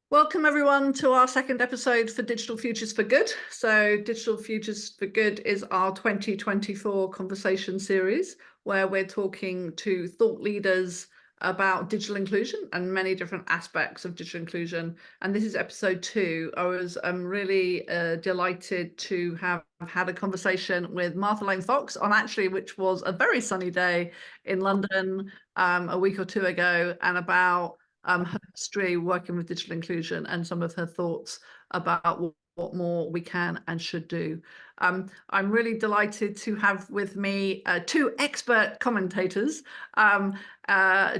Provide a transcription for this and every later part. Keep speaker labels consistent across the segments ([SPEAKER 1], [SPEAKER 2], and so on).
[SPEAKER 1] Welcome everyone to our second episode for Digital Futures for Good. So Digital Futures for Good is our 2024 conversation series where we're talking to thought leaders about digital inclusion and many different aspects of digital inclusion. And this is episode 2. I was really delighted to have had a conversation with Martha Lane Fox on which was a very sunny day in London a week or two ago, and about her history working with digital inclusion and some of her thoughts about what more we can and should do. I'm really delighted to have with me two expert commentators,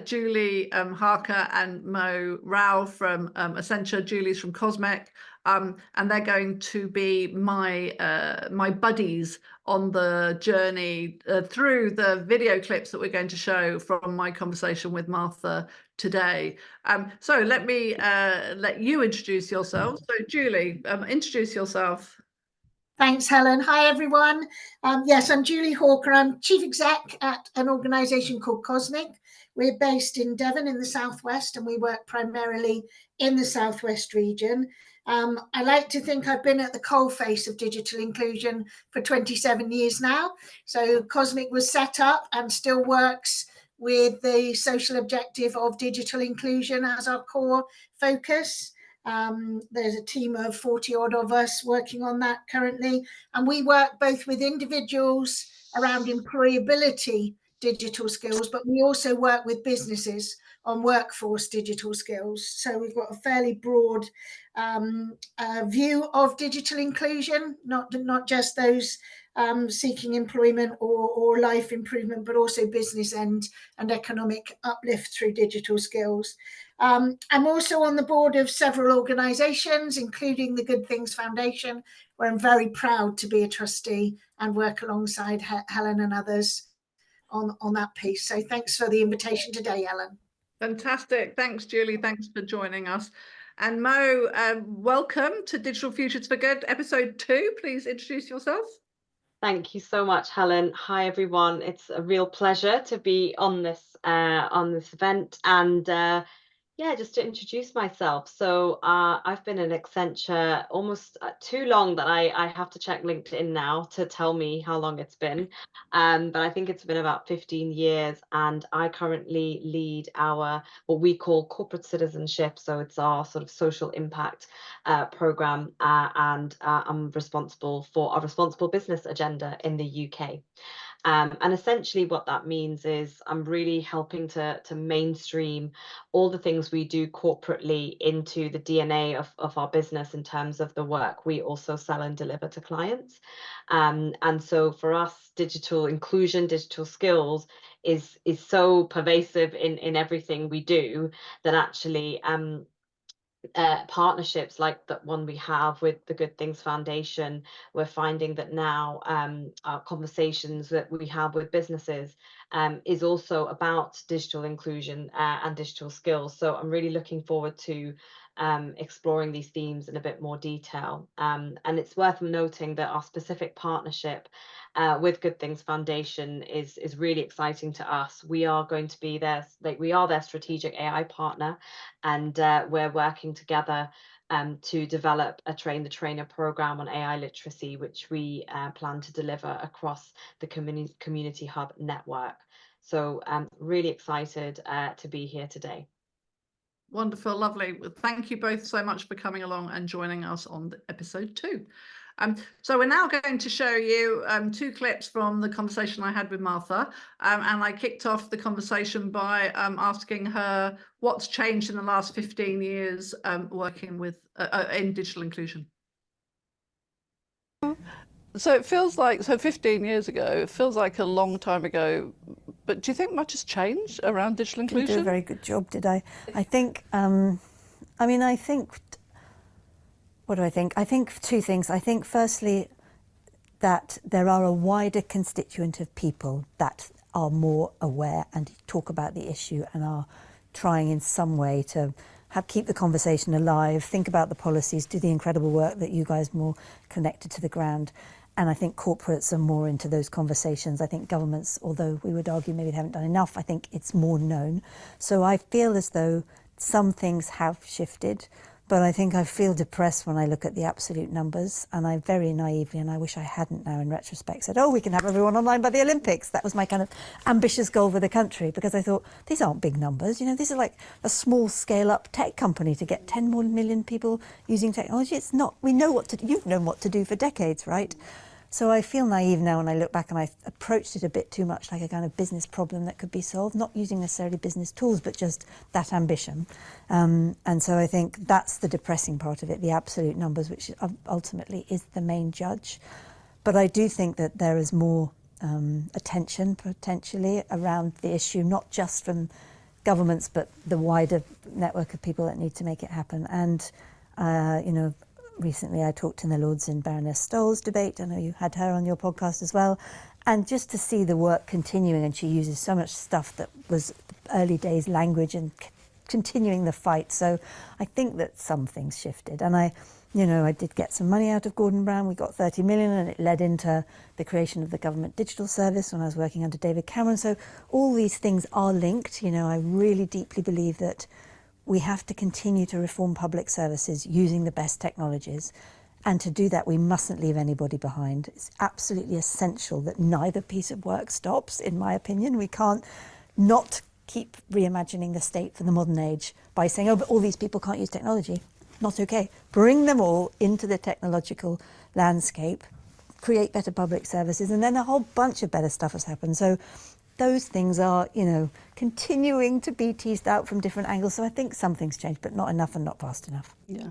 [SPEAKER 1] Julie Hawker and Mohini Rao from Accenture. Julie's from Cosmic, and they're going to be my buddies on the journey through the video clips that we're going to show from my conversation with Martha today. So let me let you introduce yourselves. So Julie, introduce yourself.
[SPEAKER 2] Thanks, Helen. Hi, everyone. Yes, I'm Julie Hawker. I'm Chief Exec at an organisation called Cosmic. We're based in Devon in the Southwest, and we work primarily in the Southwest region. I like to think I've been at the coalface of digital inclusion for 27 years now. So Cosmic was set up and still works with the social objective of digital inclusion as our core focus. There's a team of 40 odd of us working on that currently. And we work both with individuals around employability digital skills, but we also work with businesses on workforce digital skills. So we've got a fairly broad view of digital inclusion, not just those seeking employment or life improvement, but also business and economic uplift through digital skills. I'm also on the board of several organisations, including the Good Things Foundation, where I'm very proud to be a trustee and work alongside Helen and others on that piece. So thanks for the invitation today, Helen.
[SPEAKER 1] Fantastic. Thanks, Julie. Thanks for joining us. And Mo, welcome to Digital Futures for Good, episode 2. Please introduce yourself.
[SPEAKER 3] Thank you so much, Helen. Hi, everyone. It's a real pleasure to be on this event, and just to introduce myself. So I've been in Accenture almost too long that I have to check LinkedIn now to tell me how long it's been. But I think it's been about 15 years, and I currently lead our what we call corporate citizenship. So it's our sort of social impact program, and I'm responsible for our responsible business agenda in the UK. And essentially what that means is I'm really helping to mainstream all the things we do corporately into the DNA of our business in terms of the work we also sell and deliver to clients. And so for us, digital inclusion, digital skills is so pervasive in everything we do that actually partnerships like that one we have with the Good Things Foundation, we're finding that now our conversations that we have with businesses is also about digital inclusion and digital skills. So I'm really looking forward to exploring these themes in a bit more detail. And it's worth noting that our specific partnership with Good Things Foundation is really exciting to us. We are going to be their strategic AI partner, and we're working together to develop a train the trainer program on AI literacy, which we plan to deliver across the community hub network. So I'm really excited to be here today.
[SPEAKER 1] Wonderful, lovely. Thank you both so much for coming along and joining us on episode 2. So we're now going to show you 2 clips from the conversation I had with Martha, and I kicked off the conversation by asking her what's changed in the last 15 years working with in digital inclusion. So it feels like 15 years ago, it feels like a long time ago, but do you think much has changed around digital inclusion?
[SPEAKER 4] Didn't do a very good job, did I? I think, what do I think? I think 2 things. I think firstly that there are a wider constituent of people that are more aware and talk about the issue and are trying in some way to keep the conversation alive, think about the policies, do the incredible work that you guys more connected to the ground. And I think corporates are more into those conversations. I think governments, although we would argue maybe they haven't done enough, I think it's more known. So I feel as though some things have shifted. But I think I feel depressed when I look at the absolute numbers, and I very naively, and I wish I hadn't now in retrospect, said, oh, we can have everyone online by the Olympics. That was my kind of ambitious goal for the country, because I thought, these aren't big numbers. You know, this is like a small scale up tech company to get 10 more million people using technology. It's not, we know what to do. You've known what to do for decades, right? So I feel naive now when I look back, and I approached it a bit too much like a kind of business problem that could be solved, not using necessarily business tools, but just that ambition. And so I think that's the depressing part of it, the absolute numbers, which ultimately is the main judge. But I do think that there is more attention potentially around the issue, not just from governments, but the wider network of people that need to make it happen. And, you know, recently I talked in the Lords in Baroness Stoll's debate. I know you had her on your podcast as well. And just to see the work continuing, and she uses so much stuff that was early days language and continuing the fight. So I think that some things shifted. And I did get some money out of Gordon Brown. We got 30 million, and it led into the creation of the Government Digital Service when I was working under David Cameron. So all these things are linked. You know, I really deeply believe that we have to continue to reform public services using the best technologies. And to do that, we mustn't leave anybody behind. It's absolutely essential that neither piece of work stops, in my opinion. We can't not keep reimagining the state for the modern age by saying, oh, but all these people can't use technology. Not okay. Bring them all into the technological landscape, create better public services, and then a whole bunch of better stuff has happened. So those things are, you know, continuing to be teased out from different angles. So I think something's changed, but not enough and not fast enough.
[SPEAKER 5] Yeah.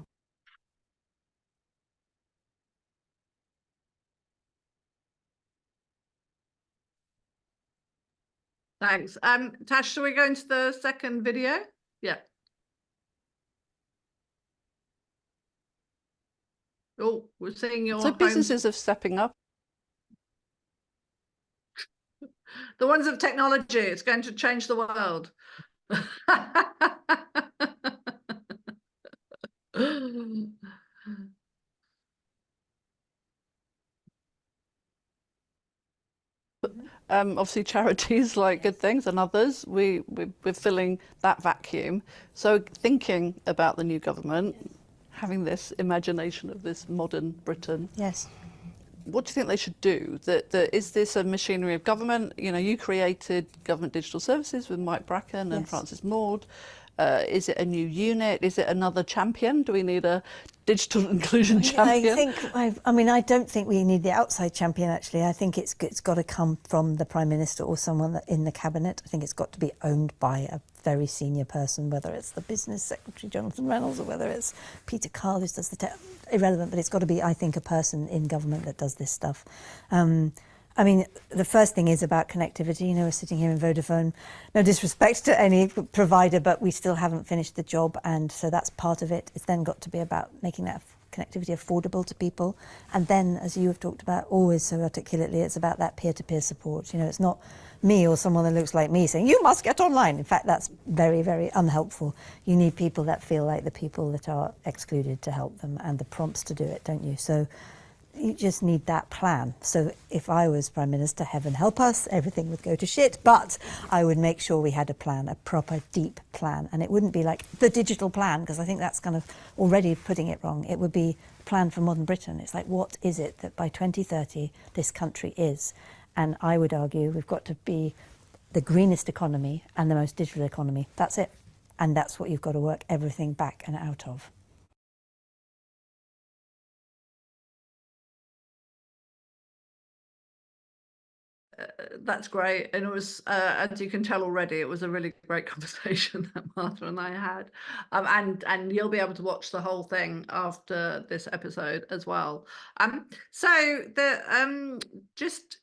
[SPEAKER 1] Thanks. Tash, shall we go into the second video? Yeah. Oh, we're seeing your
[SPEAKER 5] So
[SPEAKER 1] home.
[SPEAKER 5] businesses are stepping up.
[SPEAKER 1] The ones of technology. It's going to change the world.
[SPEAKER 5] Obviously, charities like Good Things and others, we're filling that vacuum. So thinking about the new government, having this imagination of this modern Britain,
[SPEAKER 4] Yes.
[SPEAKER 5] what do you think they should do? Is this a machinery of government? You know, you created Government Digital Services with Mike Bracken and
[SPEAKER 4] Yes.
[SPEAKER 5] Francis Maud. Is it a new unit? Is it another champion? Do we need a digital inclusion champion?
[SPEAKER 4] I don't think we need the outside champion, actually. I think it's got to come from the Prime Minister or someone in the cabinet. I think it's got to be owned by a very senior person, whether it's the Business Secretary, Jonathan Reynolds, or whether it's Peter Carl, who does irrelevant, but it's got to be, I think, a person in government that does this stuff. I mean, the first thing is about connectivity. You know, we're sitting here in Vodafone. No disrespect to any provider, but we still haven't finished the job. And so that's part of it. It's then got to be about making that connectivity affordable to people. And then, as you have talked about always so articulately, it's about that peer-to-peer support. You know, it's not me or someone that looks like me saying, you must get online. In fact, that's very, very unhelpful. You need people that feel like the people that are excluded to help them, and the prompts to do it, don't you? So you just need that plan. So if I was Prime Minister, heaven help us, everything would go to shit, but I would make sure we had a plan, a proper deep plan. And it wouldn't be like the digital plan, because I think that's kind of already putting it wrong. It would be a plan for modern Britain. It's like, what is it that by 2030 this country is? And I would argue we've got to be the greenest economy and the most digital economy. That's it. And that's what you've got to work everything back and out of.
[SPEAKER 1] That's great. And it was, as you can tell already, it was a really great conversation that Martha and I had. And you'll be able to watch the whole thing after this episode as well. So the just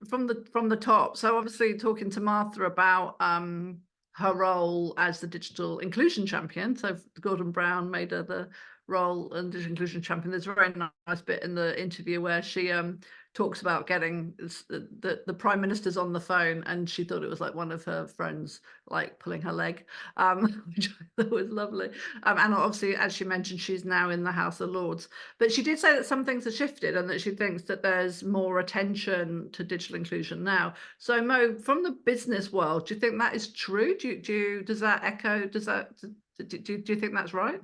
[SPEAKER 1] from the top. So obviously talking to Martha about her role as the digital inclusion champion. So Gordon Brown made her the role and digital inclusion champion. There's a very nice bit in the interview where she talks about getting the Prime Minister's on the phone, and she thought it was like one of her friends like pulling her leg, which I thought was lovely. And obviously, as she mentioned, she's now in the House of Lords. But she did say that some things have shifted and that she thinks that there's more attention to digital inclusion now. So Mo, from the business world, do you think that is true? Does that echo? Do you think that's right?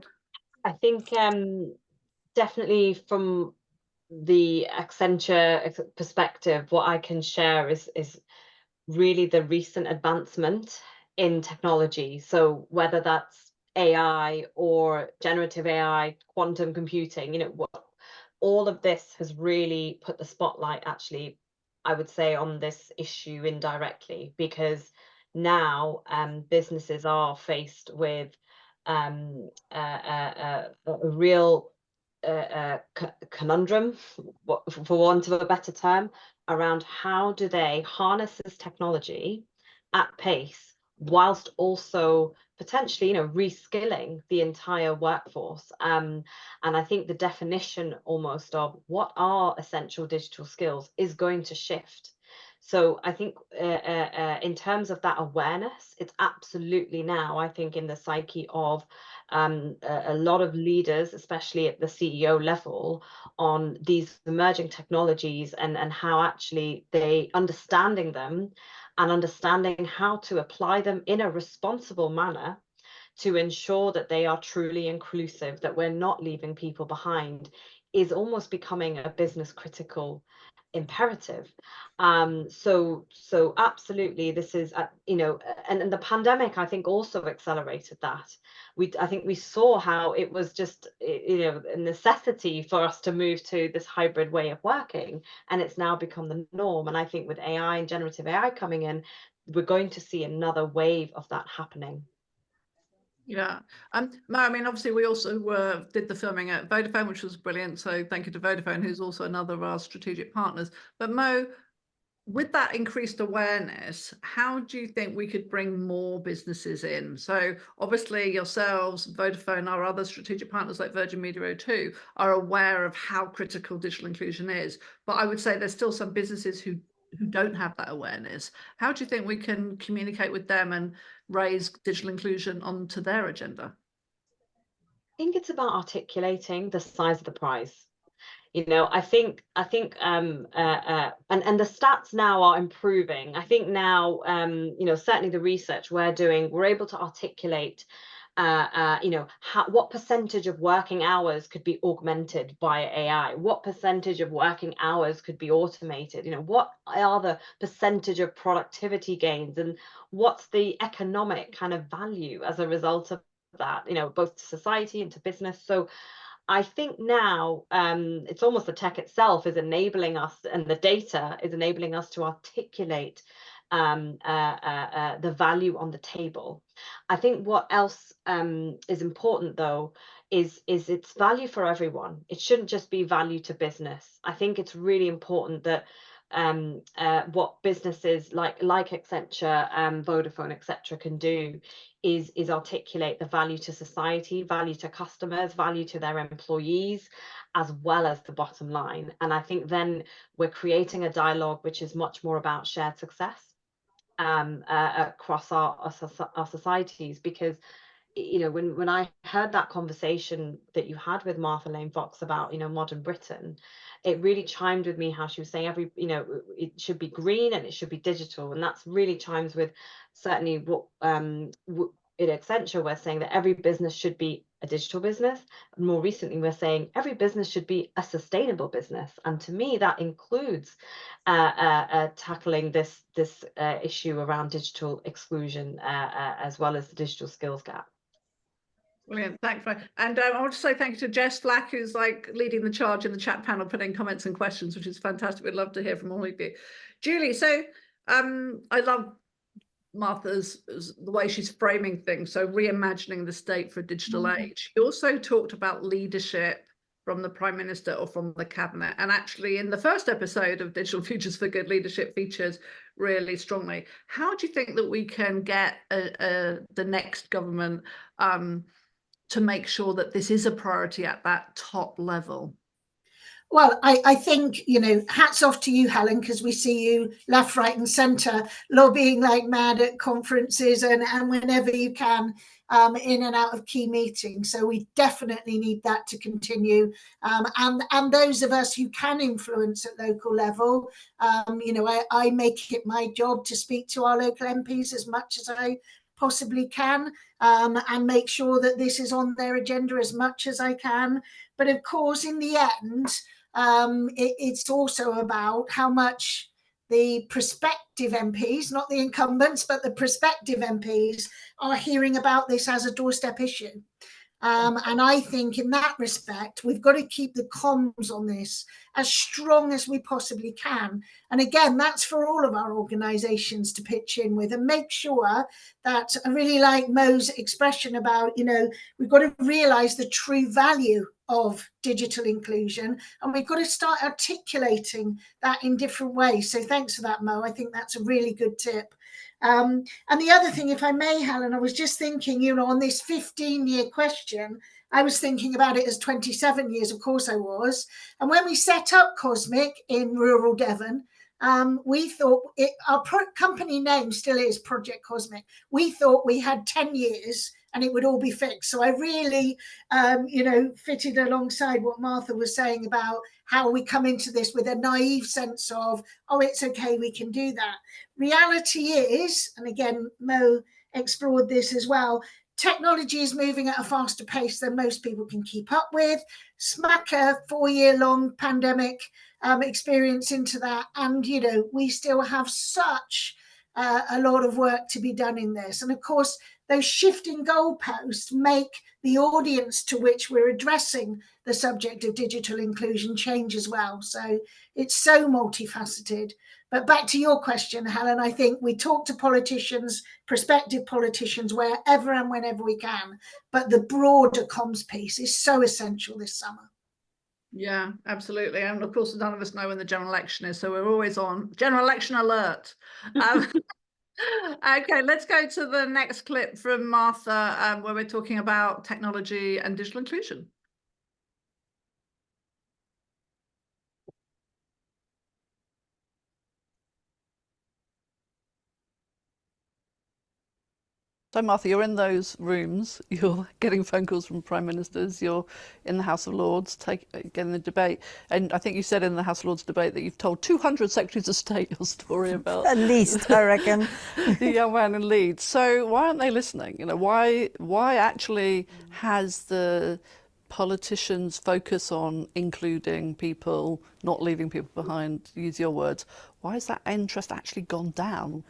[SPEAKER 3] I think definitely from the Accenture perspective, what I can share is really the recent advancement in technology. So whether that's AI or generative AI, quantum computing, all of this has really put the spotlight, actually, I would say, on this issue indirectly, because now businesses are faced with a real conundrum, for want of a better term, around how do they harness this technology at pace whilst also potentially, reskilling the entire workforce. And I think the definition almost of what are essential digital skills is going to shift. So I think in terms of that awareness, it's absolutely now, I think, in the psyche of a lot of leaders, especially at the CEO level, on these emerging technologies and how actually they understanding them and understanding how to apply them in a responsible manner to ensure that they are truly inclusive, that we're not leaving people behind, is almost becoming a business critical imperative. So absolutely, this is and the pandemic, I think, also accelerated that. I think we saw how it was just a necessity for us to move to this hybrid way of working, and it's now become the norm. And I think with AI and generative AI coming in, we're going to see another wave of that happening.
[SPEAKER 1] Yeah. Mo, I mean, obviously we also did the filming at Vodafone, which was brilliant. So thank you to Vodafone, who's also another of our strategic partners. But Mo, with that increased awareness, how do you think we could bring more businesses in? So obviously yourselves, Vodafone, our other strategic partners like Virgin Media O2 are aware of how critical digital inclusion is. But I would say there's still some businesses who don't have that awareness. How do you think we can communicate with them and raise digital inclusion onto their agenda?
[SPEAKER 3] I think it's about articulating the size of the prize. I think and the stats now are improving. I think now certainly the research we're doing, we're able to articulate what percentage of working hours could be augmented by AI, what percentage of working hours could be automated, what are the percentage of productivity gains, and what's the economic kind of value as a result of that, both to society and to business. So I think now it's almost the tech itself is enabling us, and the data is enabling us to articulate the value on the table. I think what else is important, though, is it's value for everyone. It shouldn't just be value to business. I think it's really important that what businesses like Accenture, Vodafone, etc., can do is articulate the value to society, value to customers, value to their employees, as well as the bottom line. And I think then we're creating a dialogue which is much more about shared success across our societies. Because when I heard that conversation that you had with Martha Lane Fox about modern Britain, it really chimed with me how she was saying it should be green and it should be digital, and that's really chimes with certainly what at Accenture we're saying, that every business should be a digital business. And more recently we're saying every business should be a sustainable business, and to me that includes tackling this issue around digital exclusion as well as the digital skills gap.
[SPEAKER 1] Brilliant, thanks. And I want to say thank you to Jess Flack, who's leading the charge in the chat panel, putting comments and questions, which is fantastic. We'd love to hear from all of you. Julie, so I love Martha's the way she's framing things, so reimagining the state for a digital age. You also talked about leadership from the Prime Minister or from the Cabinet, and actually in the first episode of Digital Futures for Good, leadership features really strongly. How do you think that we can get the next government to make sure that this is a priority at that top level?
[SPEAKER 2] Well, I think, hats off to you, Helen, because we see you left, right and centre lobbying like mad at conferences and whenever you can in and out of key meetings. So we definitely need that to continue. And those of us who can influence at local level, I make it my job to speak to our local MPs as much as I possibly can, and make sure that this is on their agenda as much as I can. But of course, in the end, it's also about how much the prospective MPs, not the incumbents, but the prospective MPs are hearing about this as a doorstep issue. And I think in that respect, we've got to keep the comms on this as strong as we possibly can. And again, that's for all of our organisations to pitch in with and make sure that, I really like Mo's expression about, we've got to realise the true value of digital inclusion, and we've got to start articulating that in different ways. So thanks for that, Mo. I think that's a really good tip. And the other thing, if I may, Helen, I was just thinking, on this 15-year question, I was thinking about it as 27 years, of course I was. And when we set up Cosmic in rural Devon, we thought, our company name still is Project Cosmic. We thought we had 10 years and it would all be fixed. So I really, fitted alongside what Martha was saying about how we come into this with a naive sense of, oh, it's okay, we can do that. Reality is, and again, Mo explored this as well, technology is moving at a faster pace than most people can keep up with. Smack a 4-year-long pandemic experience into that. And, we still have such a lot of work to be done in this. And of course, those shifting goalposts make the audience to which we're addressing the subject of digital inclusion change as well. So it's so multifaceted. But back to your question, Helen, I think we talk to politicians, prospective politicians, wherever and whenever we can. But the broader comms piece is so essential this summer.
[SPEAKER 1] Yeah, absolutely. And of course, none of us know when the general election is, so we're always on general election alert. Okay, let's go to the next clip from Martha, where we're talking about technology and digital inclusion.
[SPEAKER 5] So Martha, you're in those rooms, you're getting phone calls from prime ministers, you're in the House of Lords, getting the debate. And I think you said in the House of Lords debate that you've told 200 secretaries of state your story about...
[SPEAKER 4] At least, I reckon.
[SPEAKER 5] the young man in Leeds. So why aren't they listening? Why actually has the politicians' focus on including people, not leaving people behind, to use your words, why has that interest actually gone down?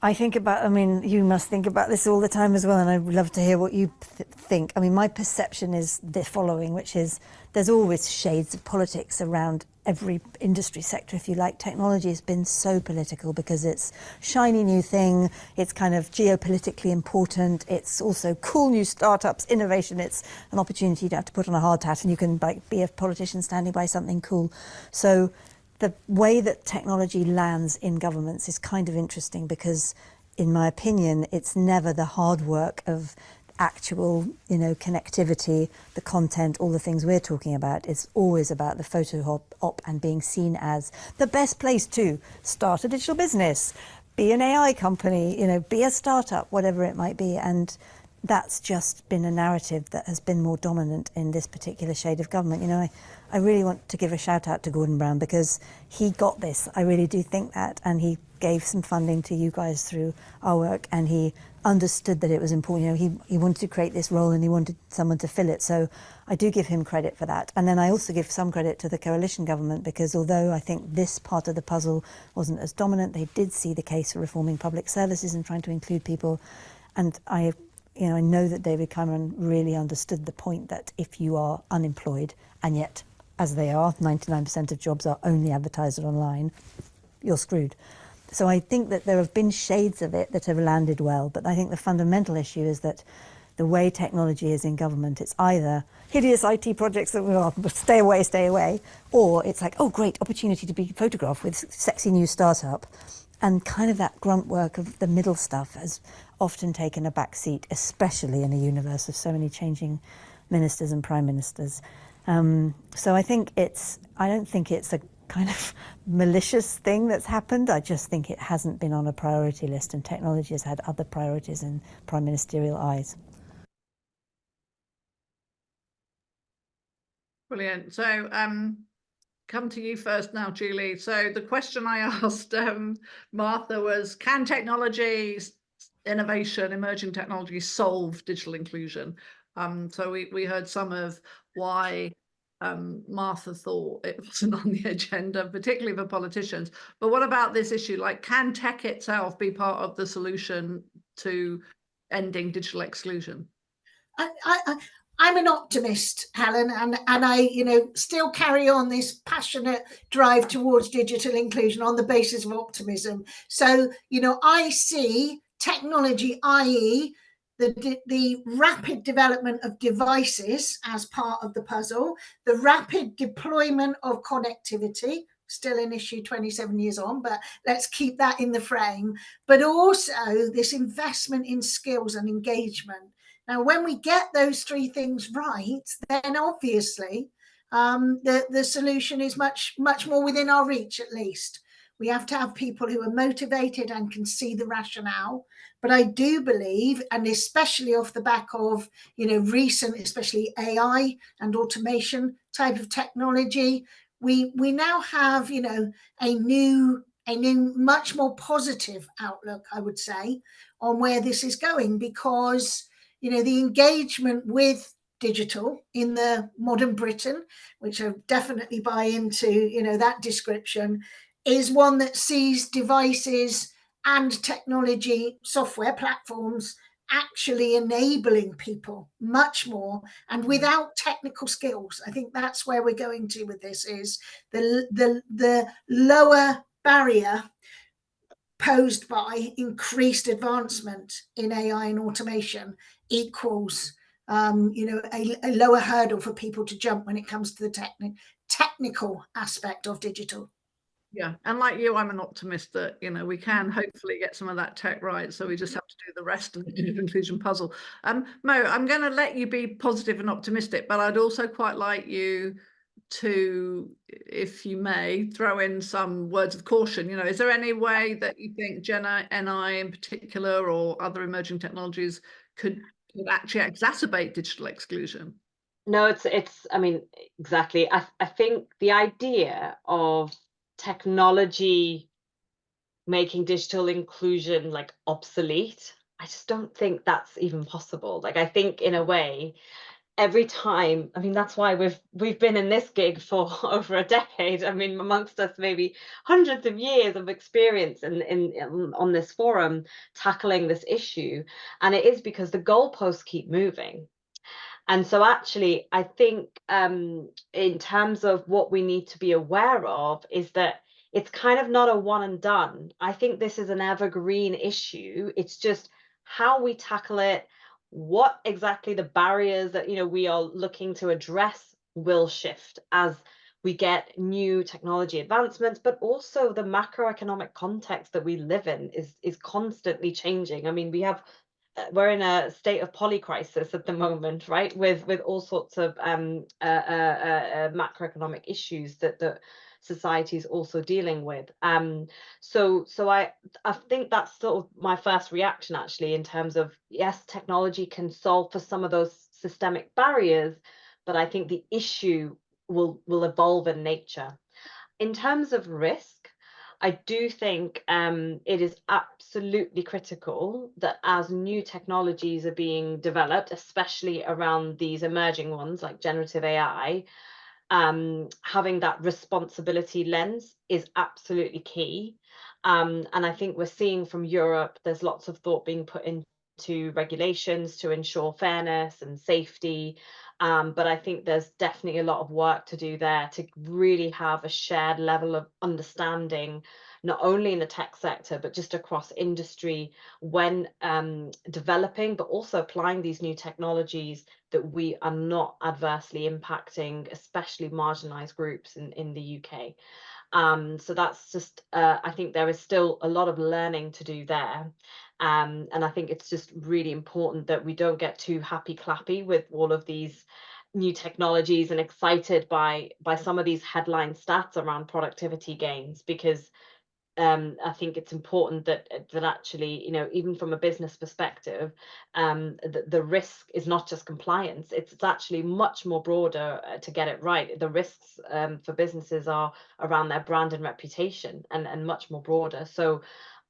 [SPEAKER 4] You must think about this all the time as well, and I'd love to hear what you think. My perception is the following, which is there's always shades of politics around every industry sector, if you like. Technology has been so political because it's shiny new thing, it's kind of geopolitically important, it's also cool new startups, innovation, it's an opportunity to have to put on a hard hat and you can be a politician standing by something cool. So the way that technology lands in governments is kind of interesting because, in my opinion, it's never the hard work of actual, connectivity, the content, all the things we're talking about. It's always about the photo op and being seen as the best place to start a digital business, be an AI company, be a startup, whatever it might be. And that's just been a narrative that has been more dominant in this particular shade of government. I really want to give a shout out to Gordon Brown because he got this. I really do think that. And he gave some funding to you guys through our work and he understood that it was important. He wanted to create this role and he wanted someone to fill it. So I do give him credit for that. And then I also give some credit to the coalition government because although I think this part of the puzzle wasn't as dominant, they did see the case for reforming public services and trying to include people. And I know that David Cameron really understood the point that if you are unemployed, and yet, as they are, 99% of jobs are only advertised online, you're screwed. So I think that there have been shades of it that have landed well, but I think the fundamental issue is that the way technology is in government, it's either hideous IT projects that stay away, or it's like, oh great, opportunity to be photographed with sexy new startup. And kind of that grunt work of the middle stuff has often taken a back seat, especially in a universe of so many changing ministers and prime ministers. So I don't think it's a kind of malicious thing that's happened. I just think it hasn't been on a priority list and technology has had other priorities in prime ministerial eyes.
[SPEAKER 1] Brilliant. So come to you first now, Julie. So the question I asked Martha was, can technology innovation, emerging technologies solve digital inclusion. So we heard some of why Martha thought it wasn't on the agenda, particularly for politicians. But what about this issue? Like, can tech itself be part of the solution to ending digital exclusion?
[SPEAKER 2] I'm an optimist, Helen, and I, still carry on this passionate drive towards digital inclusion on the basis of optimism. So, I see technology, i.e., the rapid development of devices as part of the puzzle, the rapid deployment of connectivity, still an issue 27 years on, but let's keep that in the frame, but also this investment in skills and engagement. Now, when we get those three things right, then obviously the solution is much more within our reach. At least we have to have people who are motivated and can see the rationale. But I do believe, and especially off the back of recent, especially AI and automation type of technology, we now have a new much more positive outlook, I would say, on where this is going, because the engagement with digital in the modern Britain, which I definitely buy into, that description, is one that sees devices and technology software platforms actually enabling people much more, and without technical skills. I think that's where we're going to with this, is the lower barrier posed by increased advancement in AI and automation equals a lower hurdle for people to jump when it comes to the technical aspect of digital.
[SPEAKER 1] Yeah, and like you, I'm an optimist that we can hopefully get some of that tech right. So we just have to do the rest of the digital inclusion puzzle. Mo, I'm going to let you be positive and optimistic, but I'd also quite like you to, if you may, throw in some words of caution. Is there any way that you think Gen AI in particular, or other emerging technologies, could actually exacerbate digital exclusion?
[SPEAKER 3] No, it's I mean, exactly. I think the idea of technology making digital inclusion like obsolete, I just don't think that's even possible. Like, I think in a way, every time, I mean, that's why we've been in this gig for over a decade. I mean, amongst us, maybe hundreds of years of experience in on this forum tackling this issue. And it is because the goalposts keep moving. And so actually, I think in terms of what we need to be aware of is that it's kind of not a one and done. I think this is an evergreen issue. It's just how we tackle it, what exactly the barriers that we are looking to address will shift as we get new technology advancements, but also the macroeconomic context that we live in is constantly changing. I mean, we're in a state of polycrisis at the moment, right? With all sorts of macroeconomic issues that society is also dealing with. So I think that's sort of my first reaction, actually, in terms of, yes, technology can solve for some of those systemic barriers, but I think the issue will evolve in nature. In terms of risk, I do think it is absolutely critical that as new technologies are being developed, especially around these emerging ones like generative AI, having that responsibility lens is absolutely key. And I think we're seeing from Europe, there's lots of thought being put into regulations to ensure fairness and safety. But I think there's definitely a lot of work to do there to really have a shared level of understanding, not only in the tech sector, but just across industry when developing, but also applying these new technologies, that we are not adversely impacting, especially marginalized groups in the UK. So that's just, I think there is still a lot of learning to do there. And I think it's just really important that we don't get too happy clappy with all of these new technologies and excited by some of these headline stats around productivity gains, because I think it's important that actually, even from a business perspective, the risk is not just compliance. It's actually much more broader to get it right. The risks for businesses are around their brand and reputation, and much more broader. So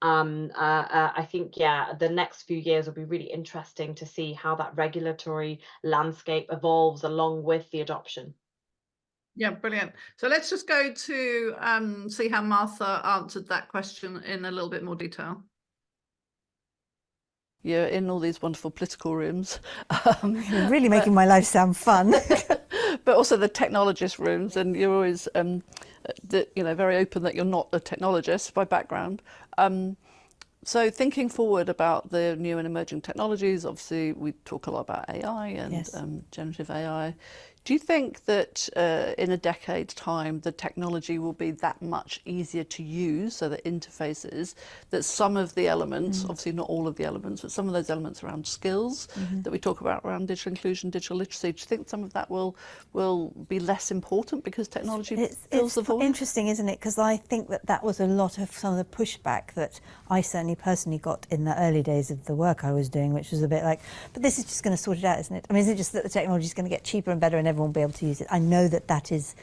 [SPEAKER 3] I think, yeah, the next few years will be really interesting to see how that regulatory landscape evolves along with the adoption.
[SPEAKER 1] Yeah, brilliant. So let's just go to see how Martha answered that question in a little bit more detail.
[SPEAKER 5] You're in all these wonderful political rooms.
[SPEAKER 4] You're really making my life sound fun.
[SPEAKER 5] But also the technologist rooms, and you're always very open that you're not a technologist by background. So thinking forward about the new and emerging technologies, obviously we talk a lot about AI and
[SPEAKER 4] Yes.
[SPEAKER 5] Generative AI. Do you think that in a decade's time the technology will be that much easier to use, so the interfaces, that some of the elements, obviously not all of the elements, but some of those elements around skills that we talk about around digital inclusion, digital literacy, do you think some of that will be less important because technology fills the void?
[SPEAKER 4] Interesting, isn't it? Because I think that was a lot of some of the pushback that I certainly personally got in the early days of the work I was doing, which was a bit like, but this is just going to sort it out, isn't it? I mean, is it just that the technology is going to get cheaper and better and everyone will be able to use it? I know that is,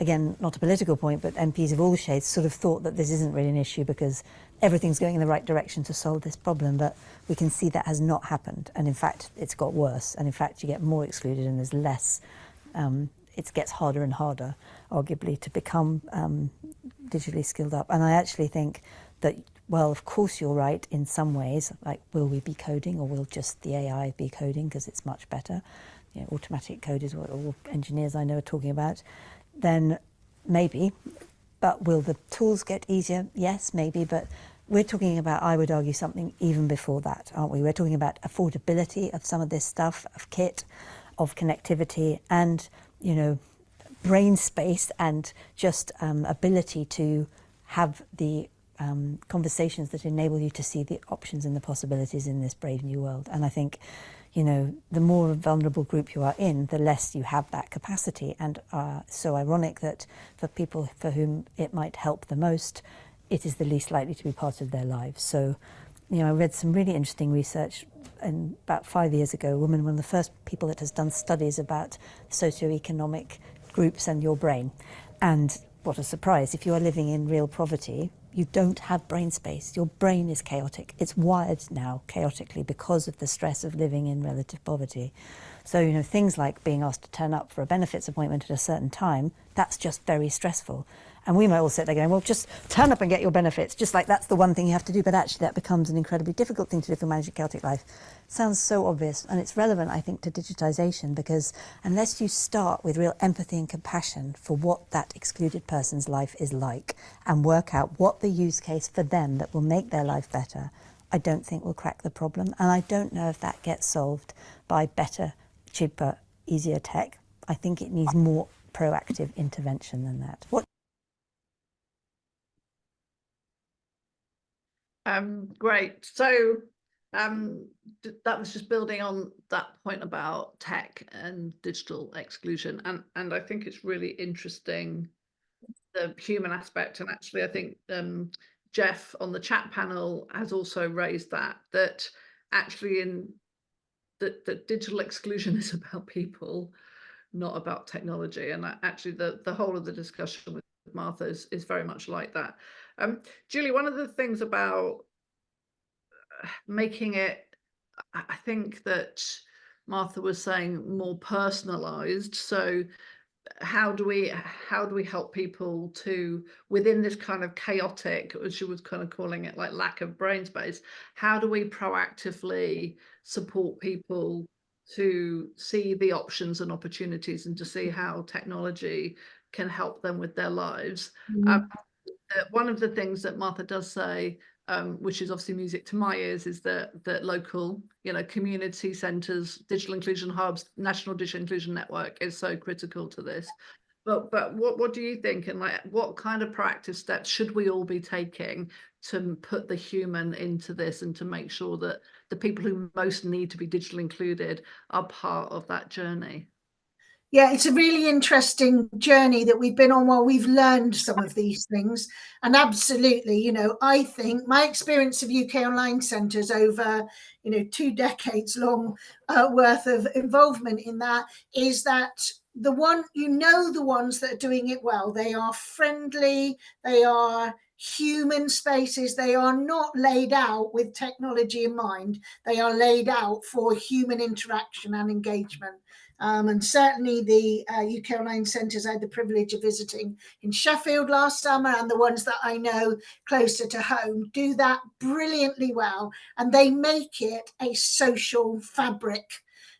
[SPEAKER 4] again, not a political point, but MPs of all shades sort of thought that this isn't really an issue because everything's going in the right direction to solve this problem, but we can see that has not happened, and in fact it's got worse, and in fact you get more excluded and there's less, it gets harder and harder, arguably, to become digitally skilled up. And I actually think that, well, of course you're right in some ways, like will we be coding or will just the AI be coding because it's much better? You know, automatic code is what all engineers I know are talking about. Then maybe, but will the tools get easier? Yes, maybe, but we're talking about, I would argue, something even before that, aren't we? We're talking about affordability of some of this stuff, of kit, of connectivity, and, you know, brain space, and just ability to have the conversations that enable you to see the options and the possibilities in this brave new world. And I think, you know, the more vulnerable group you are in, the less you have that capacity. And so ironic that for people for whom it might help the most, it is the least likely to be part of their lives. So, you know, I read some really interesting research, and about 5 years ago, a woman, one of the first people that has done studies about socioeconomic groups and your brain. And what a surprise, if you are living in real poverty, you don't have brain space. Your brain is chaotic. It's wired now chaotically because of the stress of living in relative poverty. So, you know, things like being asked to turn up for a benefits appointment at a certain time, that's just very stressful. And we might all sit there going, well, just turn up and get your benefits, just like that's the one thing you have to do. But actually that becomes an incredibly difficult thing to do if you're managing a chaotic life. Sounds so obvious. And it's relevant, I think, to digitization, because unless you start with real empathy and compassion for what that excluded person's life is like and work out what the use case for them that will make their life better, I don't think we'll crack the problem. And I don't know if that gets solved by better, cheaper, easier tech. I think it needs more proactive intervention than that.
[SPEAKER 1] Great. So that was just building on that point about tech and digital exclusion, and I think it's really interesting, the human aspect. And actually I think Jeff on the chat panel has also raised that actually that digital exclusion is about people, not about technology. And actually the whole of the discussion with Martha is very much like that. Julie, one of the things about making it, I think that Martha was saying, more personalized. So how do we help people to, within this kind of chaotic, as she was kind of calling it, like lack of brain space, how do we proactively support people to see the options and opportunities and to see how technology can help them with their lives? One of the things that Martha does say, which is obviously music to my ears, is that local, you know, community centres, digital inclusion hubs, National Digital Inclusion Network is so critical to this. But what do you think, and like what kind of proactive steps should we all be taking to put the human into this and to make sure that the people who most need to be digitally included are part of that journey?
[SPEAKER 2] Yeah, it's a really interesting journey that we've been on while we've learned some of these things. And absolutely, you know, I think my experience of UK online centres over, you know, 2 decades long worth of involvement in that is that the ones that are doing it well, they are friendly, they are human spaces. They are not laid out with technology in mind. They are laid out for human interaction and engagement. And certainly the UK Online Centres I had the privilege of visiting in Sheffield last summer, and the ones that I know closer to home do that brilliantly well. And they make it a social fabric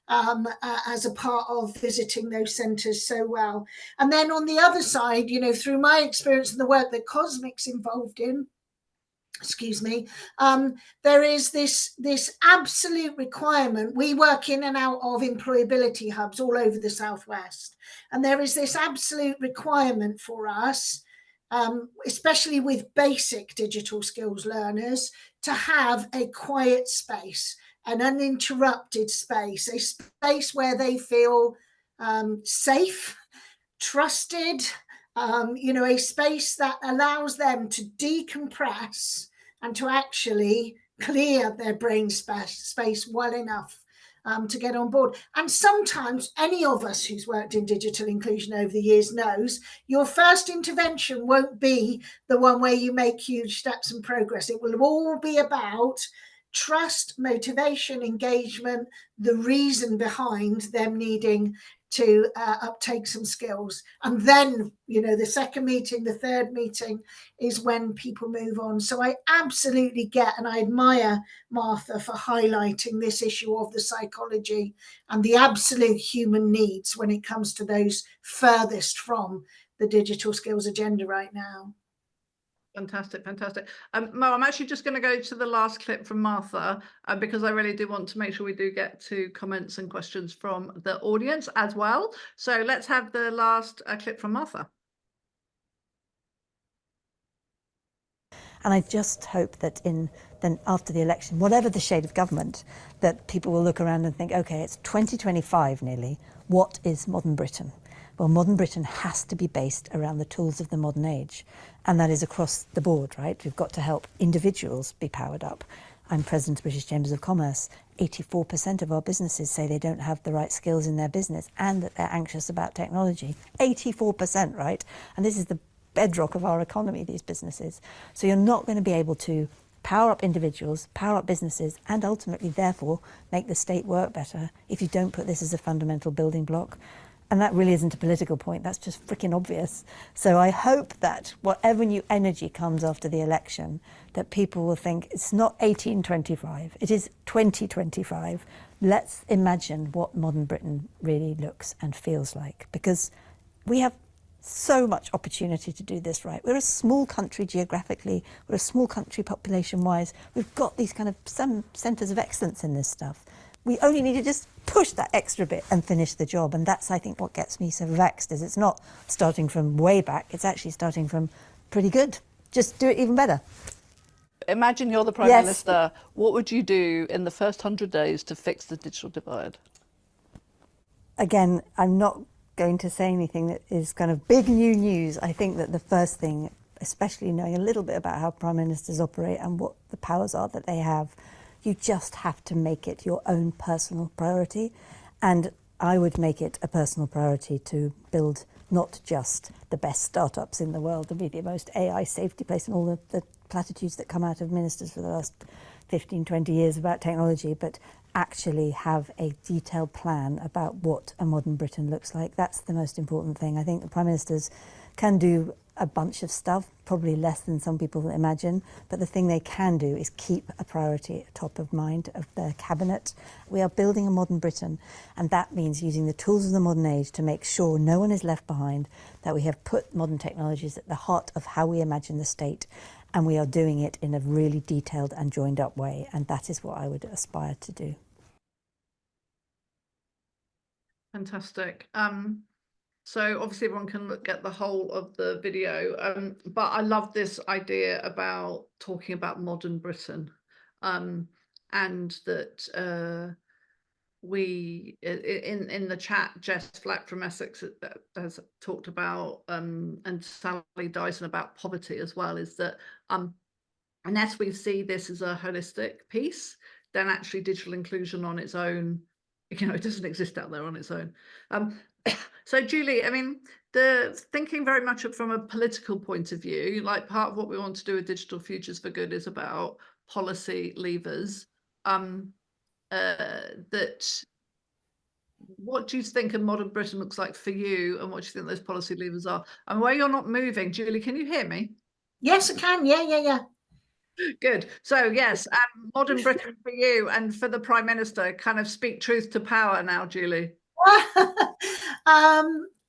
[SPEAKER 2] as a part of visiting those centres so well. And then on the other side, you know, through my experience and the work that Cosmic's involved in, there is this absolute requirement. We work in and out of employability hubs all over the Southwest, and there is this absolute requirement for us, especially with basic digital skills learners, to have a quiet space, an uninterrupted space, a space where they feel safe, trusted, you know, a space that allows them to decompress and to actually clear their brain space well enough to get on board. And sometimes any of us who's worked in digital inclusion over the years knows your first intervention won't be the one where you make huge steps and progress. It will all be about trust, motivation, engagement, the reason behind them needing to uptake some skills. And then, you know, the second meeting, the third meeting is when people move on. So I absolutely get, and I admire Martha for highlighting this issue of the psychology and the absolute human needs when it comes to those furthest from the digital skills agenda right now.
[SPEAKER 1] Fantastic, fantastic. Mo, I'm actually just going to go to the last clip from Martha because I really do want to make sure we do get to comments and questions from the audience as well. So let's have the last clip from Martha.
[SPEAKER 4] And I just hope that then after the election, whatever the shade of government, that people will look around and think, okay, it's 2025 nearly. What is modern Britain? Well, modern Britain has to be based around the tools of the modern age. And that is across the board, right? We've got to help individuals be powered up. I'm president of British Chambers of Commerce. 84% of our businesses say they don't have the right skills in their business and that they're anxious about technology. 84%, right? And this is the bedrock of our economy, these businesses. So you're not going to be able to power up individuals, power up businesses, and ultimately, therefore, make the state work better if you don't put this as a fundamental building block. And that really isn't a political point, that's just freaking obvious. So I hope that whatever new energy comes after the election, that people will think it's not 1825, it is 2025. Let's imagine what modern Britain really looks and feels like, because we have so much opportunity to do this right. We're a small country geographically, we're a small country population-wise, we've got these kind of some centres of excellence in this stuff. We only need to just push that extra bit and finish the job. And that's, I think, what gets me so vexed, is it's not starting from way back, it's actually starting from pretty good. Just do it even better.
[SPEAKER 5] Imagine you're the Prime Minister. What would you do in the first 100 days to fix the digital divide?
[SPEAKER 4] Again, I'm not going to say anything that is kind of big new news. I think that the first thing, especially knowing a little bit about how Prime Ministers operate and what the powers are that they have, you just have to make it your own personal priority. And I would make it a personal priority to build not just the best startups in the world, to be the most AI safety place and all the platitudes that come out of ministers for the last 15, 20 years about technology, but actually have a detailed plan about what a modern Britain looks like. That's the most important thing. I think the Prime Ministers can do a bunch of stuff, probably less than some people imagine, but the thing they can do is keep a priority top of mind of their cabinet. We are building a modern Britain, and that means using the tools of the modern age to make sure no one is left behind, that we have put modern technologies at the heart of how we imagine the state, and we are doing it in a really detailed and joined up way, and that is what I would aspire to do.
[SPEAKER 1] Fantastic. So obviously everyone can look at the whole of the video, but I love this idea about talking about modern Britain, and that we in the chat, Jess Flack from Essex has talked about, and Sally Dyson about poverty as well, is that unless we see this as a holistic piece, then actually digital inclusion on its own, you know, it doesn't exist out there on its own. So Julie, I mean, the thinking very much from a political point of view, like part of what we want to do with Digital Futures for Good is about policy levers. That what do you think a modern Britain looks like for you, and what do you think those policy levers are? And where you're not moving, Julie, can you hear me?
[SPEAKER 2] Yes, I can. Yeah.
[SPEAKER 1] Good. So yes, modern Britain for you and for the Prime Minister. Kind of speak truth to power now, Julie.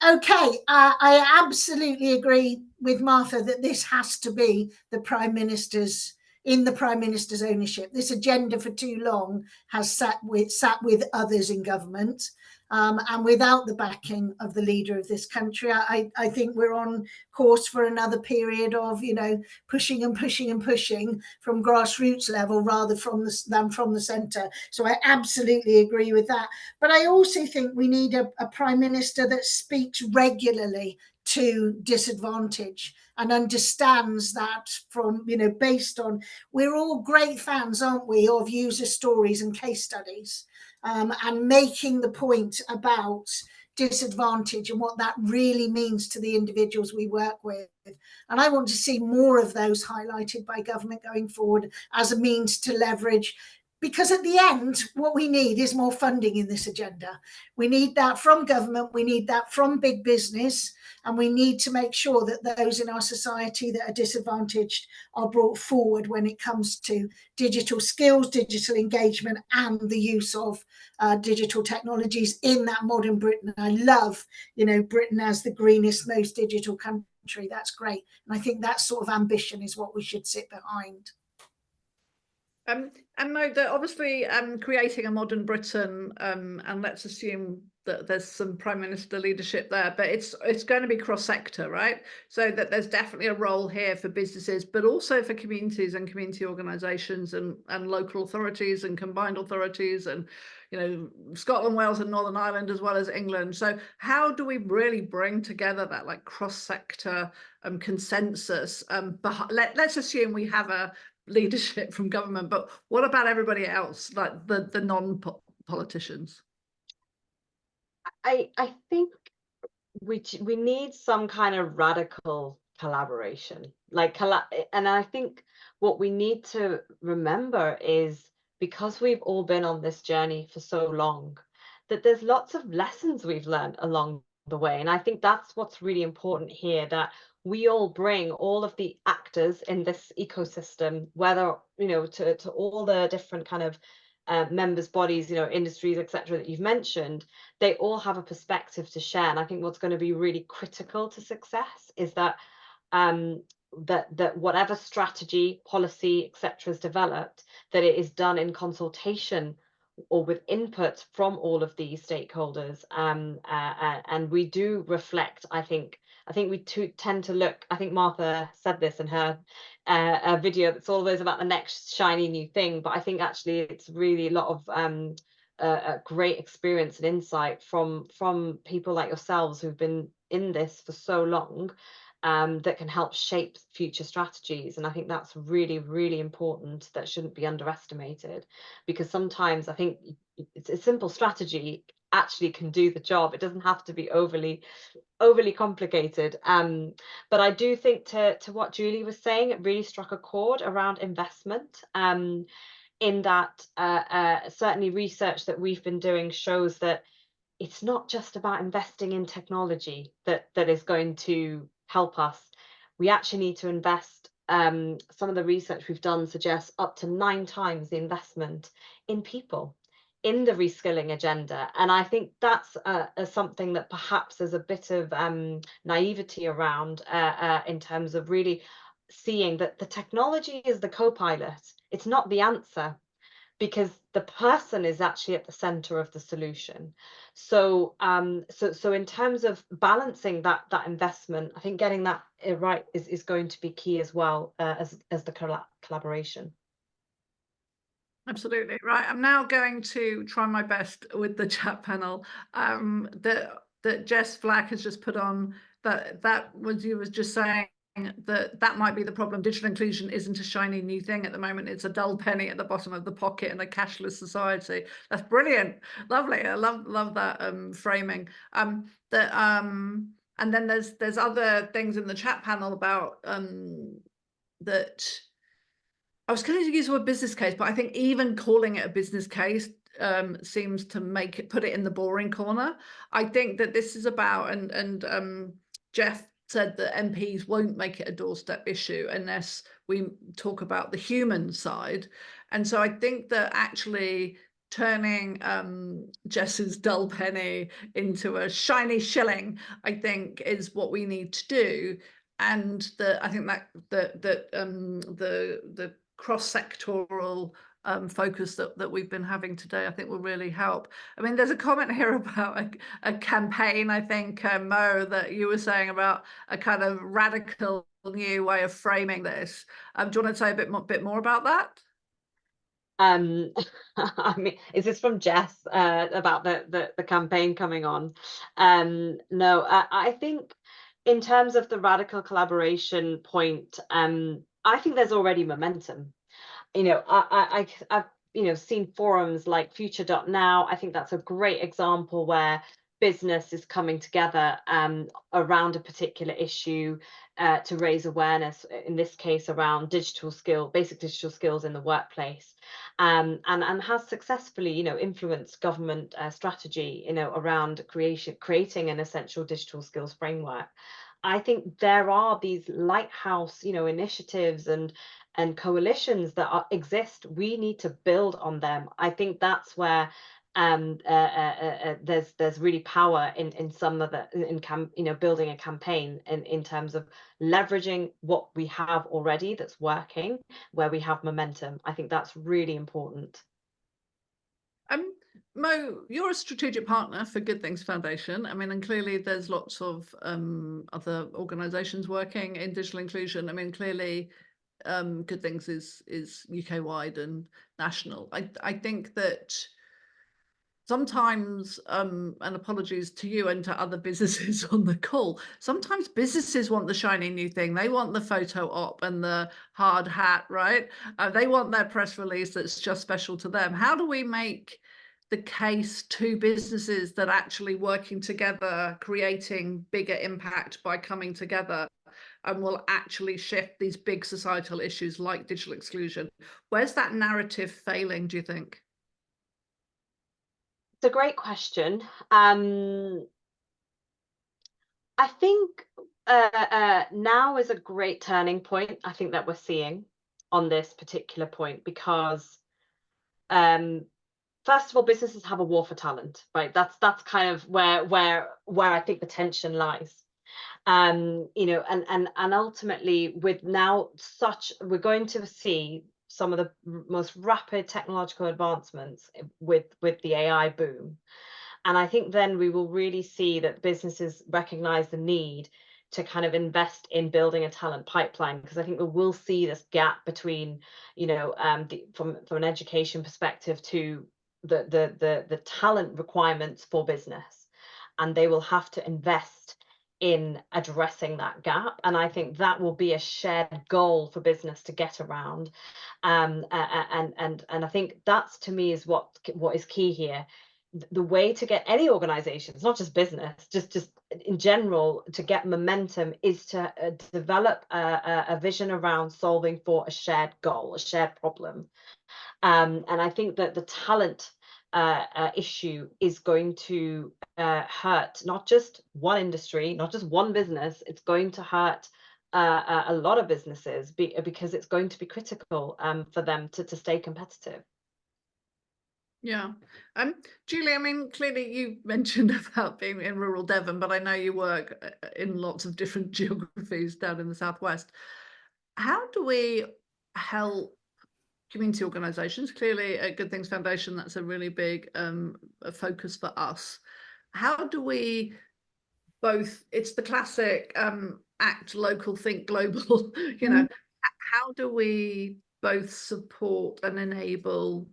[SPEAKER 2] Okay, I absolutely agree with Martha that this has to be the Prime Minister's ownership. This agenda for too long has sat with others in government, and without the backing of the leader of this country, I think we're on course for another period of, you know, pushing and pushing and pushing from grassroots level rather than from the centre. So I absolutely agree with that. But I also think we need a Prime Minister that speaks regularly to disadvantage and understands that from, you know, based on, we're all great fans, aren't we, of user stories and case studies, and making the point about disadvantage and what that really means to the individuals we work with. And I want to see more of those highlighted by government going forward as a means to leverage, because at the end, what we need is more funding in this agenda. We need that from government, we need that from big business, and we need to make sure that those in our society that are disadvantaged are brought forward when it comes to digital skills, digital engagement, and the use of digital technologies in that modern Britain. I love, you know, Britain as the greenest, most digital country. That's great. And I think that sort of ambition is what we should sit behind.
[SPEAKER 1] And Mo, obviously creating a modern Britain, and let's assume that there's some Prime Minister leadership there, but it's going to be cross-sector, right? So that there's definitely a role here for businesses, but also for communities and community organisations and local authorities and combined authorities and, you know, Scotland, Wales and Northern Ireland as well as England. So how do we really bring together that like cross-sector consensus? Let's assume we have a leadership from government, but what about everybody else, like the non-politicians?
[SPEAKER 3] I think we need some kind of radical collaboration, and I think what we need to remember is, because we've all been on this journey for so long, that there's lots of lessons we've learned along the way. And I think that's what's really important here, that we all bring all of the actors in this ecosystem, whether, you know, to all the different kind of members, bodies, you know, industries, etc., that you've mentioned. They all have a perspective to share. And I think what's going to be really critical to success is that that whatever strategy, policy, etc., is developed, that it is done in consultation or with input from all of these stakeholders, and we do reflect. I think we tend to look. I think Martha said this in her a video that's always about the next shiny new thing, but I think actually it's really a lot of a great experience and insight from people like yourselves who've been in this for so long, that can help shape future strategies. And I think that's really, really important. That shouldn't be underestimated, because sometimes I think it's a simple strategy actually can do the job. It doesn't have to be overly complicated. But I do think to what Julie was saying, it really struck a chord around investment. In that certainly research that we've been doing shows that it's not just about investing in technology that is going to help us. We actually need to invest. Some of the research we've done suggests up to 9 times the investment in people, in the reskilling agenda. And I think that's something that perhaps there's a bit of naivety around, in terms of really seeing that the technology is the co-pilot. It's not the answer, because the person is actually at the center of the solution. So so in terms of balancing that investment, I think getting that right is going to be key as well, as the collaboration.
[SPEAKER 1] Absolutely right. I'm now going to try my best with the chat panel that Jess Flack has just put on, that what you was just saying that might be the problem. Digital inclusion isn't a shiny new thing at the moment. It's a dull penny at the bottom of the pocket in a cashless society. That's brilliant. Lovely. I love that framing. And then there's other things in the chat panel about that. I was going to use the word business case, but I think even calling it a business case seems to put it in the boring corner. I think that this is about, and Jeff said that MPs won't make it a doorstep issue unless we talk about the human side. And so I think that actually turning Jess's dull penny into a shiny shilling, I think, is what we need to do. And I think that the cross-sectoral focus that we've been having today, I think, will really help. I mean, there's a comment here about a campaign, I think, Mo, that you were saying about a kind of radical new way of framing this. Do you want to say a bit more about that?
[SPEAKER 3] I mean, is this from Jess about the campaign coming on? No, I think in terms of the radical collaboration point, I think there's already momentum. You know, I've seen forums like future.now. I think that's a great example where business is coming together around a particular issue to raise awareness, in this case around basic digital skills in the workplace, and has successfully influenced government strategy around creating an essential digital skills framework. I think there are these lighthouse initiatives and coalitions that exist. We need to build on them. I think that's where there's really power in some of the building a campaign in terms of leveraging what we have already that's working, where we have momentum. I think that's really important.
[SPEAKER 1] Mo, you're a strategic partner for Good Things Foundation. I mean, and clearly there's lots of other organisations working in digital inclusion. I mean, clearly Good Things is UK wide and national. I think that sometimes, and apologies to you and to other businesses on the call, sometimes businesses want the shiny new thing. They want the photo op and the hard hat, right? They want their press release that's just special to them. How do we make the case to businesses that actually working together, creating bigger impact by coming together, and will actually shift these big societal issues like digital exclusion? Where's that narrative failing, do you think?
[SPEAKER 3] It's a great question. I think now is a great turning point, I think, that we're seeing on this particular point, because first of all, businesses have a war for talent, right? That's kind of where I think the tension lies. And ultimately, with now we're going to see some of the most rapid technological advancements with the AI boom. And I think then we will really see that businesses recognize the need to kind of invest in building a talent pipeline, because I think we will see this gap between, from an education perspective to the talent requirements for business, and they will have to invest in addressing that gap. And I think that will be a shared goal for business to get around. And I think that's, to me, is what is key here. The way to get any organization, it's not just business, just in general, to get momentum, is to develop a vision around solving for a shared goal, a shared problem. And I think that the talent issue is going to hurt not just one industry, not just one business. It's going to hurt a lot of businesses because it's going to be critical for them to stay competitive.
[SPEAKER 1] Yeah. Julie, I mean, clearly you mentioned about being in rural Devon, but I know you work in lots of different geographies down in the southwest. How do we help community organisations? Clearly at Good Things Foundation, that's a really big focus for us. How do we both, it's the classic act local, think global, how do we both support and enable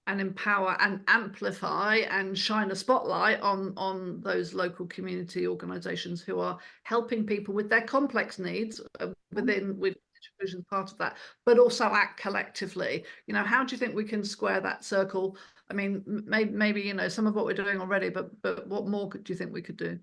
[SPEAKER 1] and empower and amplify and shine a spotlight on those local community organisations who are helping people with their complex needs with inclusion part of that, but also act collectively. You know, how do you think we can square that circle? I mean, maybe you know, some of what we're doing already, but what more do you think we could do?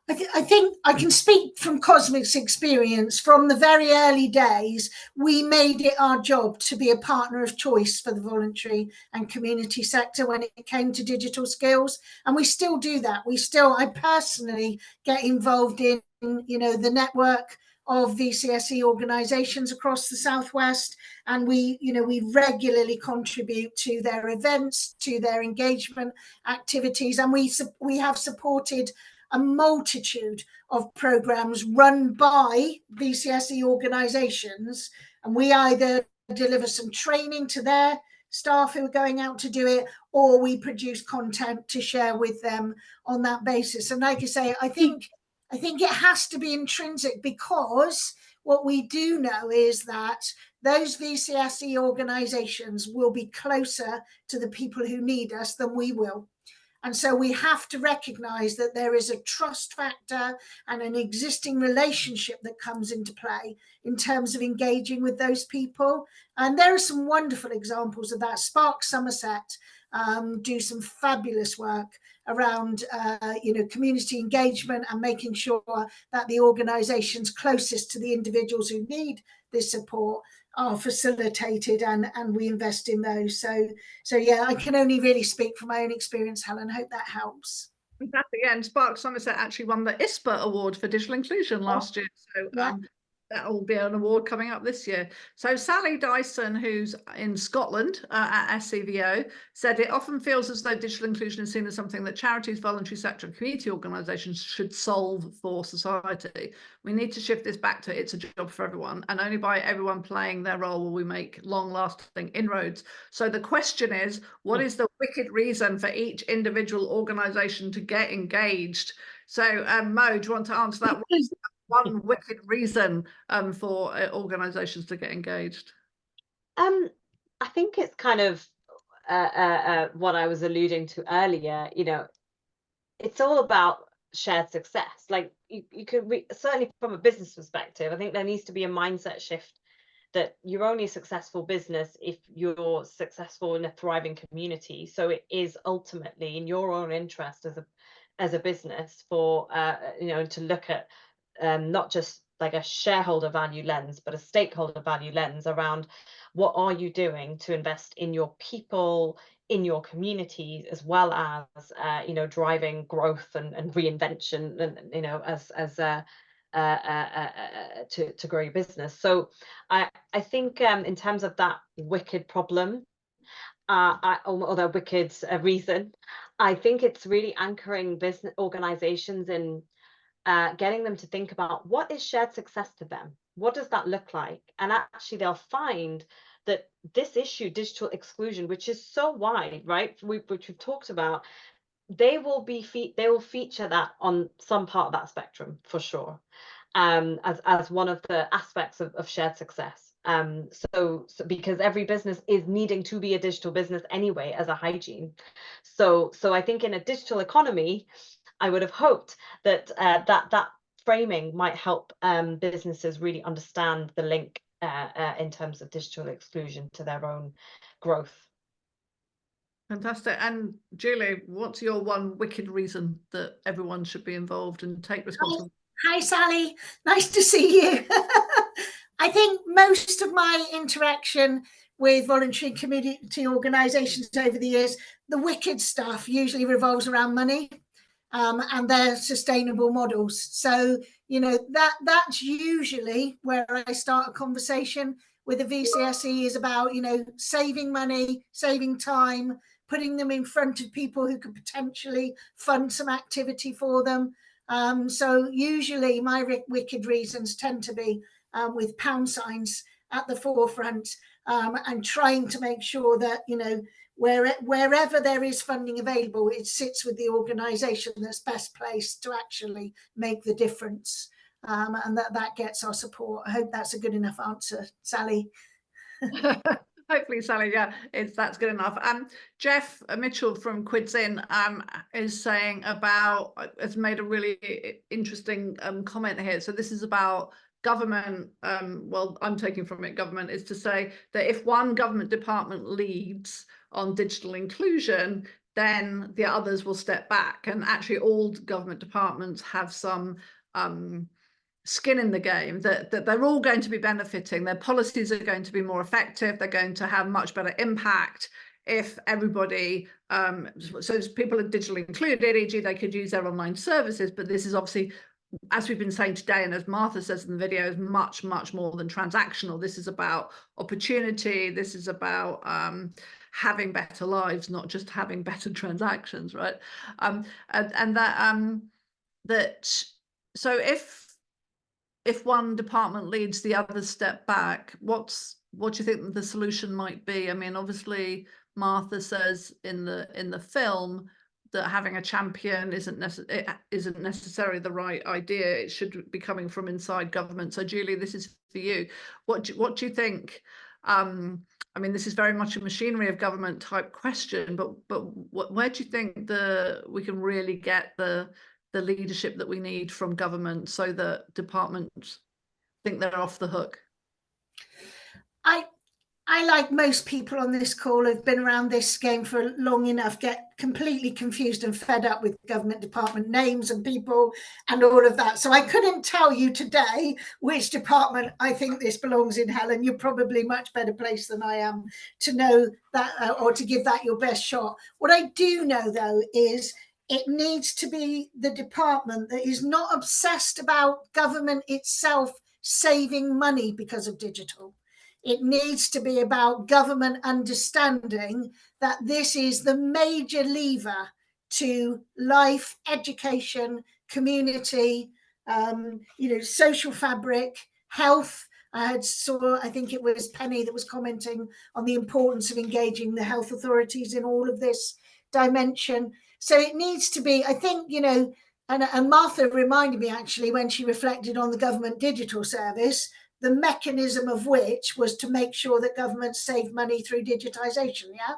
[SPEAKER 2] I think I can speak from Cosmic's experience. From the very early days, we made it our job to be a partner of choice for the voluntary and community sector when it came to digital skills. And we still do that. I personally get involved in, you know, the network of VCSE organisations across the Southwest. And we regularly contribute to their events, to their engagement activities. And we have supported a multitude of programs run by VCSE organisations, and we either deliver some training to their staff who are going out to do it, or we produce content to share with them on that basis. And like I say, I think it has to be intrinsic, because what we do know is that those VCSE organisations will be closer to the people who need us than we will. And so we have to recognise that there is a trust factor and an existing relationship that comes into play in terms of engaging with those people. And there are some wonderful examples of that. Spark Somerset do some fabulous work around community engagement and making sure that the organisations closest to the individuals who need this support are facilitated, and we invest in those. So yeah, I can only really speak from my own experience, Helen. I hope that helps.
[SPEAKER 1] Fantastic. Yeah, and Spark Somerset actually won the ISPA Award for digital inclusion last year. So
[SPEAKER 2] Yeah.
[SPEAKER 1] that will be an award coming up this year. So Sally Dyson, who's in Scotland at SCVO, said it often feels as though digital inclusion is seen as something that charities, voluntary sector and community organisations should solve for society. We need to shift this back to it's a job for everyone, and only by everyone playing their role will we make long-lasting inroads. So the question is, what is the wicked reason for each individual organisation to get engaged? So Mo, do you want to answer that? One wicked reason for organisations to get engaged?
[SPEAKER 3] I think it's kind of what I was alluding to earlier. You know, it's all about shared success. Like you could certainly from a business perspective, I think there needs to be a mindset shift that you're only a successful business if you're successful in a thriving community. So it is ultimately in your own interest as a business for to look at not just like a shareholder value lens, but a stakeholder value lens around what are you doing to invest in your people, in your communities, as well as driving growth and reinvention, and to grow your business. So I think in terms of that wicked problem, or the wicked reason, I think it's really anchoring business organizations in getting them to think about what is shared success to them. What does that look like? And actually they'll find that this issue, digital exclusion, which is so wide, right, which we've talked about, they will feature that on some part of that spectrum for sure, as one of the aspects of shared success. So because every business is needing to be a digital business anyway as a hygiene. So I think in a digital economy, I would have hoped that that framing might help businesses really understand the link in terms of digital exclusion to their own growth.
[SPEAKER 1] Fantastic. And Julie, what's your one wicked reason that everyone should be involved and take responsibility?
[SPEAKER 2] Hi, Sally. Nice to see you. I think most of my interaction with voluntary community organisations over the years, the wicked stuff usually revolves around money and their sustainable models. So, that's usually where I start a conversation with a VCSE, is about, saving money, saving time, putting them in front of people who could potentially fund some activity for them. So usually my wicked reasons tend to be with pound signs at the forefront, and trying to make sure that, wherever there is funding available, it sits with the organisation that's best placed to actually make the difference, and that gets our support. I hope that's a good enough answer, Sally.
[SPEAKER 1] Hopefully, Sally, yeah, that's good enough. Jeff Mitchell from Quidzin is saying has made a really interesting comment here. So this is about government. Well, I'm taking from it, government is to say that if one government department leads on digital inclusion, then the others will step back. And actually, all government departments have some skin in the game, that they're all going to be benefiting. Their policies are going to be more effective. They're going to have much better impact if everybody, so people are digitally included, e.g. they could use their online services. But this is obviously, as we've been saying today, and as Martha says in the video, is much, much more than transactional. This is about opportunity. This is about having better lives, not just having better transactions, right? And that so if one department leads, the others step back, what do you think the solution might be? I mean, obviously Martha says in the film that having a champion isn't necessarily the right idea. It should be coming from inside government. So Julie, this is for you. What do you think? I mean, this is very much a machinery of government type question, but where do you think we can really get the leadership that we need from government so that departments think they're off the hook?
[SPEAKER 2] I, like most people on this call, have been around this game for long enough, get completely confused and fed up with government department names and people and all of that. So I couldn't tell you today which department I think this belongs in, Helen. You're probably much better placed than I am to know that, or to give that your best shot. What I do know, though, is it needs to be the department that is not obsessed about government itself saving money because of digital. It needs to be about government understanding that this is the major lever to life, education, community, social fabric, health. I think it was Penny that was commenting on the importance of engaging the health authorities in all of this dimension. So it needs to be, I think, and Martha reminded me actually when she reflected on the government digital service, the mechanism of which was to make sure that governments save money through digitization. Yeah,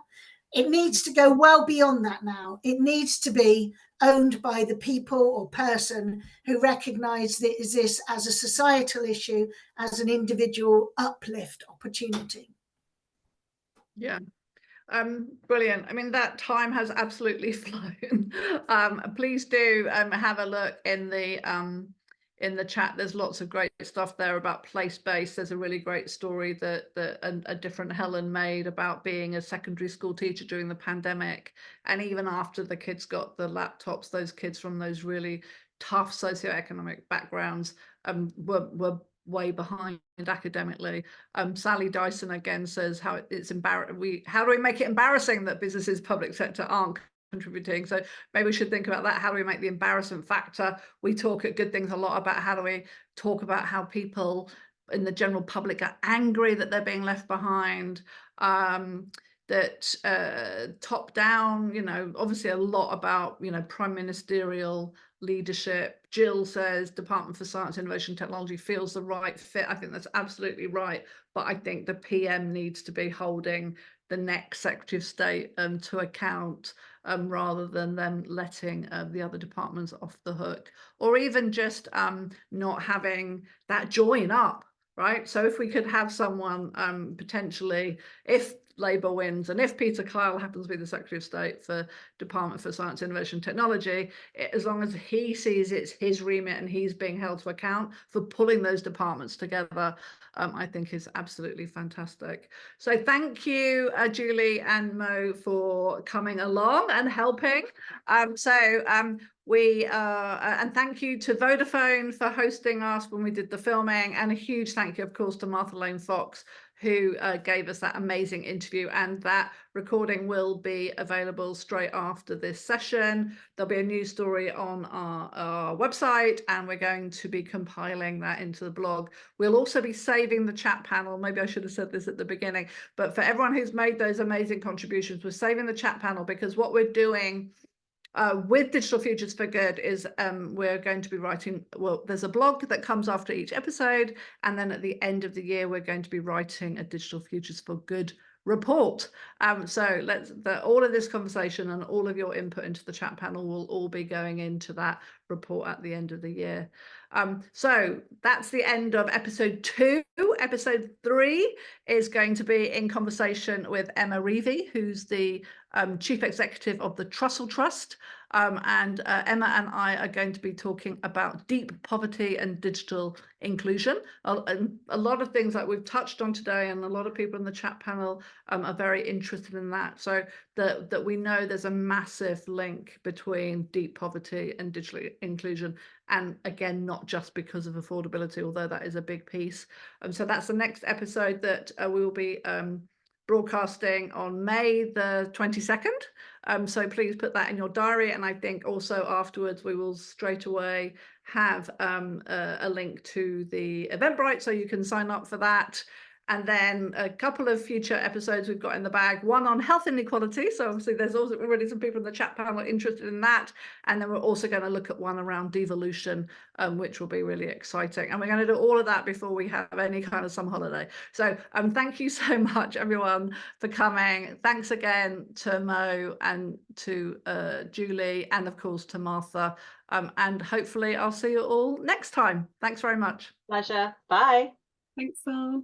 [SPEAKER 2] it needs to go well beyond that now. It needs to be owned by the people or person who recognize this as a societal issue, as an individual uplift opportunity.
[SPEAKER 1] Yeah. Brilliant. I mean, that time has absolutely flown. Please do have a look in the chat. There's lots of great stuff there about place-based. There's a really great story that a different Helen made about being a secondary school teacher during the pandemic, and even after the kids got the laptops, those kids from those really tough socioeconomic backgrounds were way behind academically. Sally Dyson again says how it's embarrassing. How do we make it embarrassing that businesses, public sector aren't contributing? So maybe we should think about that. How do we make the embarrassment factor? We talk at Good Things a lot about how do we talk about how people in the general public are angry that they're being left behind. That top down, obviously a lot about, prime ministerial leadership. Jill says Department for Science, Innovation, Technology feels the right fit. I think that's absolutely right. But I think the PM needs to be holding the next Secretary of State to account rather than them letting the other departments off the hook, or even just not having that join up, right? So if we could have someone potentially, if Labour wins and if Peter Kyle happens to be the Secretary of State for Department for Science, Innovation, Technology, as long as he sees it's his remit and he's being held to account for pulling those departments together, I think is absolutely fantastic. So thank you, Julie and Mo, for coming along and helping. And thank you to Vodafone for hosting us when we did the filming, and a huge thank you, of course, to Martha Lane Fox, who gave us that amazing interview, and that recording will be available straight after this session. There'll be a news story on our website, and we're going to be compiling that into the blog. We'll also be saving the chat panel. Maybe I should have said this at the beginning, but for everyone who's made those amazing contributions, we're saving the chat panel, because what we're doing with Digital Futures for Good is we're going to be writing, well, there's a blog that comes after each episode, and then at the end of the year we're going to be writing a Digital Futures for Good report. So all of this conversation and all of your input into the chat panel will all be going into that report at the end of the year. So that's the end of episode 2. Episode 3 is going to be in conversation with Emma Reevy, who's the Chief Executive of the Trussell Trust. And Emma and I are going to be talking about deep poverty and digital inclusion. And a lot of things that we've touched on today, and a lot of people in the chat panel are very interested in that. So that we know there's a massive link between deep poverty and digital inclusion. And again, not just because of affordability, although that is a big piece. So that's the next episode that we will be broadcasting on May the 22nd. So please put that in your diary. And I think also afterwards we will straight away have a link to the Eventbrite, so you can sign up for that. And then a couple of future episodes we've got in the bag, one on health inequality. So obviously there's also already some people in the chat panel interested in that. And then we're also going to look at one around devolution, which will be really exciting. And we're going to do all of that before we have any kind of summer holiday. So thank you so much, everyone, for coming. Thanks again to Mo and to Julie, and of course to Martha. And hopefully I'll see you all next time. Thanks very much.
[SPEAKER 3] Pleasure. Bye.
[SPEAKER 6] Thanks all.